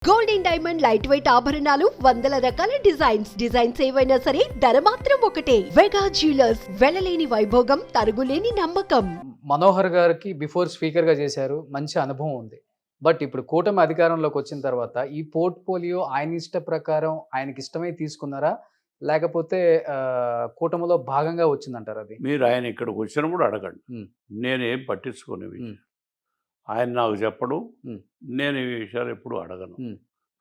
Golden diamond light weight ఆభరణాలు వందల రకాల డిజైన్స్ ఏవైనా సరే ధర మాత్రం ఒకటే. వెగా జ్యువెలర్స్, వెలలేని వైభోగం, తరుగులేని నమ్మకం. మనోహర్ గారికి బిఫోర్ స్పీకర్గా చేశారు, మంచి అనుభవం ఉంది. బట్ ఇప్పుడు కూటమి అధికారంలోకి వచ్చిన తర్వాత ఈ పోర్ట్ఫోలియో ఆయన ఇష్ట ప్రకారం ఆయనకి ఇష్టమై తీసుకున్నారా, లేకపోతే కూటమిలో భాగంగా వచ్చిందంటారు? అది మీరు ఆయన ఇక్కడికి వచ్చినప్పుడు అడగండి. నేనేం పట్టించుకునేవి ఆయన నాకు చెప్పడు, నేను ఈ విషయాలు ఎప్పుడు అడగను.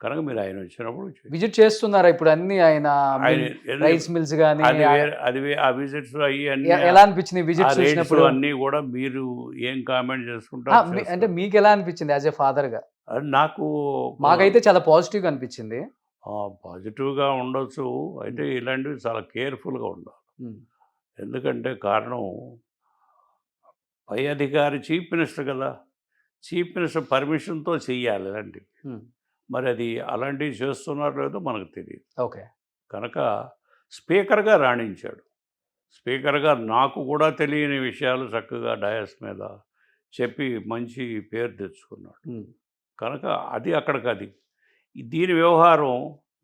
కనుక మీరు ఆయన వచ్చినప్పుడు విజిట్ చేస్తున్నారా ఇప్పుడు అన్ని ఆయన రైస్ మిల్స్ గానీ అది ఆ విజిట్స్ అయ్యి అన్ని ఎలా అనిపించింది విజిట్ చేసినప్పుడు? అన్ని కూడా మీరు ఏం కామెంట్ చేసుకుంటారు అంటే మీకు ఎలా అనిపించింది యాజ్ ఎ ఫాదర్ గా? నాకు మాకైతే చాలా పాజిటివ్ గా అనిపించింది. పాజిటివ్గా ఉండొచ్చు, అయితే ఇలాంటివి చాలా కేర్ఫుల్గా ఉండాలి. ఎందుకంటే కారణం పై అధికారి చీఫ్ మినిస్టర్ కదా, చీఫ్ మినిస్టర్ పర్మిషన్తో చెయ్యాలి ఇలాంటివి. మరి అది అలాంటివి చేస్తున్నారో లేదో మనకు తెలియదు. ఓకే, కనుక స్పీకర్గా రాణించాడు. స్పీకర్గా నాకు కూడా తెలియని విషయాలు చక్కగా డయాస్ మీద చెప్పి మంచి పేరు తెచ్చుకున్నాడు. కనుక అది అక్కడికి అది దీని వ్యవహారం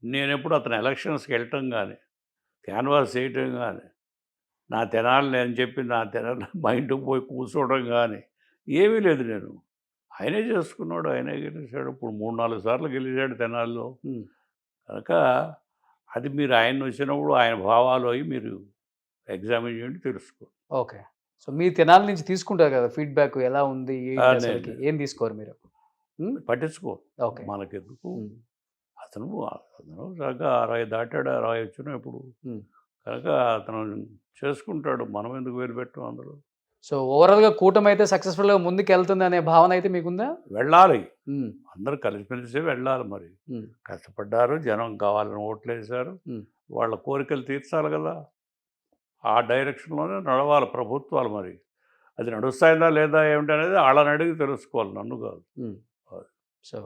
నేను ఎప్పుడు అతను ఎలక్షన్స్కి వెళ్ళటం కానీ క్యాన్వాస్ చేయటం కానీ నా తెనాలి అని చెప్పి నా తెనాలి మా ఇంటికి పోయి కూర్చోవడం కానీ ఏమీ లేదు. నేను ఆయనే చేసుకున్నాడు, ఆయనే గెలిచాడు. ఇప్పుడు 3-4 సార్లు గెలిచాడు తెనాలిలో. కనుక అది మీరు ఆయన వచ్చినప్పుడు ఆయన భావాలు అవి మీరు ఎగ్జామిన్ చేయండి, తెలుసుకోండి. ఓకే, సో మీ తెనాలి నుంచి తీసుకుంటారు కదా ఫీడ్బ్యాక్, ఎలా ఉంది ఏం తీసుకోరు మీరు? పట్టించుకో, ఓకే, మనకెందుకు. అతను చక్కగా 60 దాటాడు, 60 వచ్చిన ఇప్పుడు. కనుక అతను చేసుకుంటాడు, మనం ఎందుకు వేలు పెట్టాం అందులో. సో ఓవరాల్గా కూటమి అయితే సక్సెస్ఫుల్గా ముందుకు వెళ్తుంది అనే భావన అయితే మీకుందా? వెళ్ళాలి, అందరూ కలిసిమెలిసి వెళ్ళాలి. మరి కష్టపడ్డారు, జనం కావాలని ఓట్లు వేశారు, వాళ్ళ కోరికలు తీర్చాలి కదా. ఆ డైరెక్షన్లోనే నడవాలి ప్రభుత్వాలు. మరి అది నడుస్తాయిందా లేదా ఏమిటి అనేది వాళ్ళని అడిగి తెలుసుకోవాలి, నన్ను కాదు. సో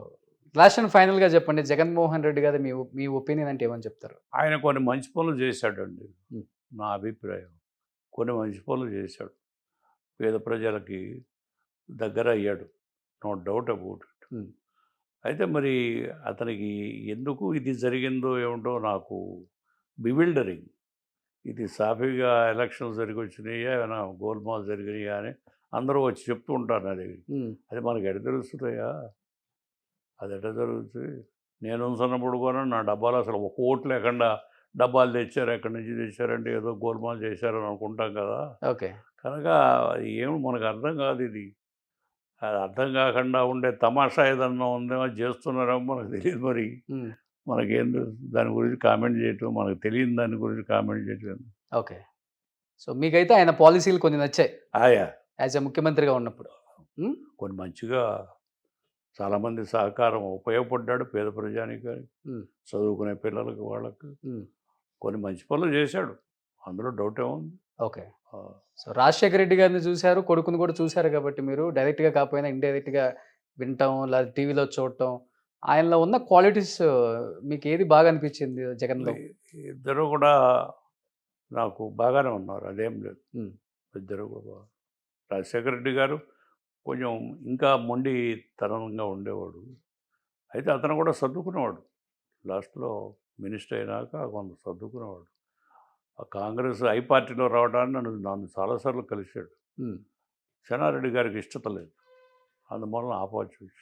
లాస్ట్ అండ్ ఫైనల్గా చెప్పండి, జగన్మోహన్ రెడ్డి గారు మీ ఒపీనియన్ అంటే ఏమని చెప్తారు? ఆయన కొన్ని మంచి పనులు చేశాడండి, నా అభిప్రాయం. కొన్ని మంచి పనులు చేశాడు, పేద ప్రజలకి దగ్గర అయ్యాడు, నో డౌట్ అబౌట్ ఇట్. అయితే మరి అతనికి ఎందుకు ఇది జరిగిందో ఏమిటో నాకు బివిల్డరింగ్. ఇది సాఫీగా ఎలక్షన్స్ జరిగి వచ్చినాయి, ఏమైనా గోల్మాల్ జరిగినాయా అని అందరూ వచ్చి చెప్తూ ఉంటారు నా దగ్గర. అది మనకి ఎడ తెలుస్తుందయ్యా, అది ఎట్లా జరుగుతుంది? నేను ఉన్నప్పుడు కూడా నా డబ్బాలు అసలు ఒక ఓటు లేకుండా డబ్బాలు తెచ్చారు, ఎక్కడి నుంచి తెచ్చారంటే ఏదో గోల్మాల్ చేశారని అనుకుంటాం కదా. ఓకే, కనుక ఏమి మనకు అర్థం కాదు. ఇది అది అర్థం కాకుండా ఉండే తమాషా ఏదన్నా ఉందేమో చేస్తున్నారేమో మనకు తెలియదు. మరి మనకేం దాని గురించి కామెంట్ చేయటం, మనకు తెలియని దాని గురించి కామెంట్ చేయటం. ఓకే, సో మీకైతే ఆయన పాలసీలు కొన్ని నచ్చాయి ఆయా యాజ్ ఎ ముఖ్యమంత్రిగా ఉన్నప్పుడు? కొన్ని మంచిగా చాలామంది సహకారం ఉపయోగపడ్డాడు పేద ప్రజానికి, చదువుకునే పిల్లలకి, వాళ్ళకి కొన్ని మంచి పనులు చేశాడు, అందులో డౌట్ ఏముంది. ఓకే, సో రాజశేఖర రెడ్డి గారిని చూశారు, కొడుకుని కూడా చూశారు కాబట్టి మీరు డైరెక్ట్గా కాకపోయినా ఇండైరెక్ట్గా వినటం లేదా టీవీలో చూడటం, ఆయనలో ఉన్న క్వాలిటీస్ మీకు ఏది బాగా అనిపించింది జగన్లో? ఇద్దరు కూడా నాకు బాగానే ఉన్నారు, అదేం లేదు. ఇద్దరు కూడా. రాజశేఖర రెడ్డి గారు కొంచెం ఇంకా మొండితనంగా ఉండేవాడు, అయితే అతను కూడా సర్దుకునేవాడు. లాస్ట్లో మినిస్టర్ అయినాక కొంత సర్దుకునేవాడు. కాంగ్రెస్ ఐ పార్టీలో రావడానికి నన్ను చాలాసార్లు కలిశాడు. చెన్నారెడ్డి గారికి ఇష్టత లేదు, అందువలన ఆపోజిట్.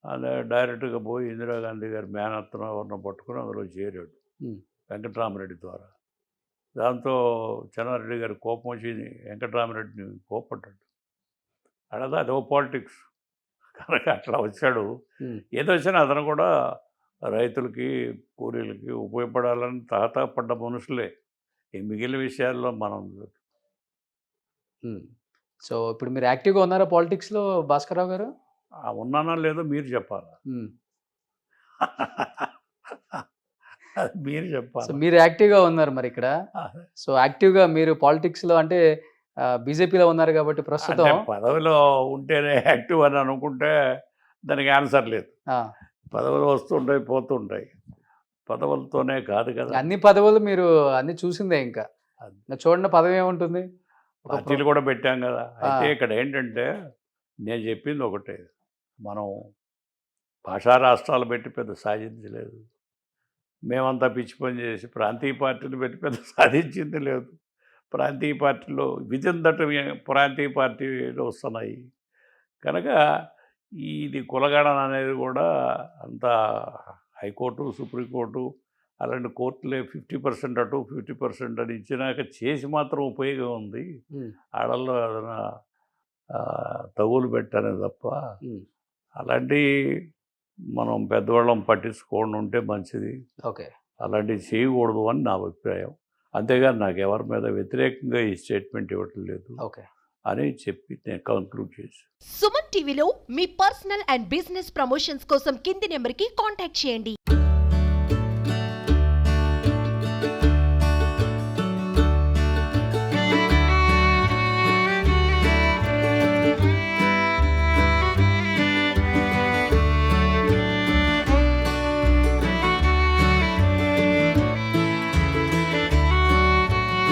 అదే డైరెక్ట్గా పోయి ఇందిరాగాంధీ గారి మేనత్తను ఎవరినో పట్టుకుని అందులో చేరాడు వెంకటరామరెడ్డి ద్వారా. దాంతో చెన్నారెడ్డి గారి కోపం వచ్చి వెంకటరామరెడ్డిని కోపడ్డాడు. అడదా అదో పాలిటిక్స్. కనుక అట్లా వచ్చాడు. ఏదో వచ్చినా అతను కూడా రైతులకి, కూలీలకి ఉపయోగపడాలని తాహతాపడ్డ మనుషులే. ఈ మిగిలిన విషయాల్లో మనం సో ఇప్పుడు మీరు యాక్టివ్గా ఉన్నారా పాలిటిక్స్లో భాస్కర్రావు గారు? ఉన్నానా లేదో మీరు చెప్పాలి. మీరు చెప్పాలి. మీరు యాక్టివ్గా ఉన్నారు మరి ఇక్కడ. సో యాక్టివ్గా మీరు పాలిటిక్స్లో అంటే బీజేపీలో ఉన్నారు కాబట్టి ప్రస్తుతం పదవిలో ఉంటేనే యాక్టివ్ అని అనుకుంటే దానికి ఆన్సర్ లేదు. పదవులు వస్తుంటాయి, పోతుంటాయి, పదవులతోనే కాదు కదా. అన్ని పదవులు మీరు అన్ని చూసిందే. ఇంకా చూడండి పదవి ఏముంటుంది, పార్టీలు కూడా పెట్టాం కదా. అయితే ఇక్కడ ఏంటంటే నేను చెప్పింది ఒకటే, మనం భాషా రాష్ట్రాలు పెట్టి పెద్ద సాధించలేదు. మేమంతా పిచ్చి పని చేసి ప్రాంతీయ పార్టీలు పెట్టి పెద్ద సాధించింది లేదు. ప్రాంతీయ పార్టీలో వితిన్ దట్ ప్రాంతీయ పార్టీలు వస్తున్నాయి. కనుక ఇది కులగణన అనేది కూడా అంత హైకోర్టు, సుప్రీంకోర్టు అలాంటి కోర్టులే 50% అటు 50% అని ఇచ్చినాక చేసి మాత్రం ఉపయోగం ఉంది. ఆడల్లో ఏదైనా తగులు పెట్టనే తప్ప అలాంటి మనం పెద్దవాళ్ళం పట్టించుకోండి ఉంటే మంచిది. ఓకే. అలాంటివి చేయకూడదు అని నా అభిప్రాయం. అంతేగాని నాకు ఎవరి మీద వ్యతిరేకంగా ఈ స్టేట్మెంట్ ఇవ్వటం లేదు ఓకే అని చెప్పి నేను కంక్లూడ్ చేసి. సుమన్ టీవీలో మీ పర్సనల్ అండ్ బిజినెస్ ప్రమోషన్స్ కోసం కింది నెంబర్కి కాంటాక్ట్ చేయండి.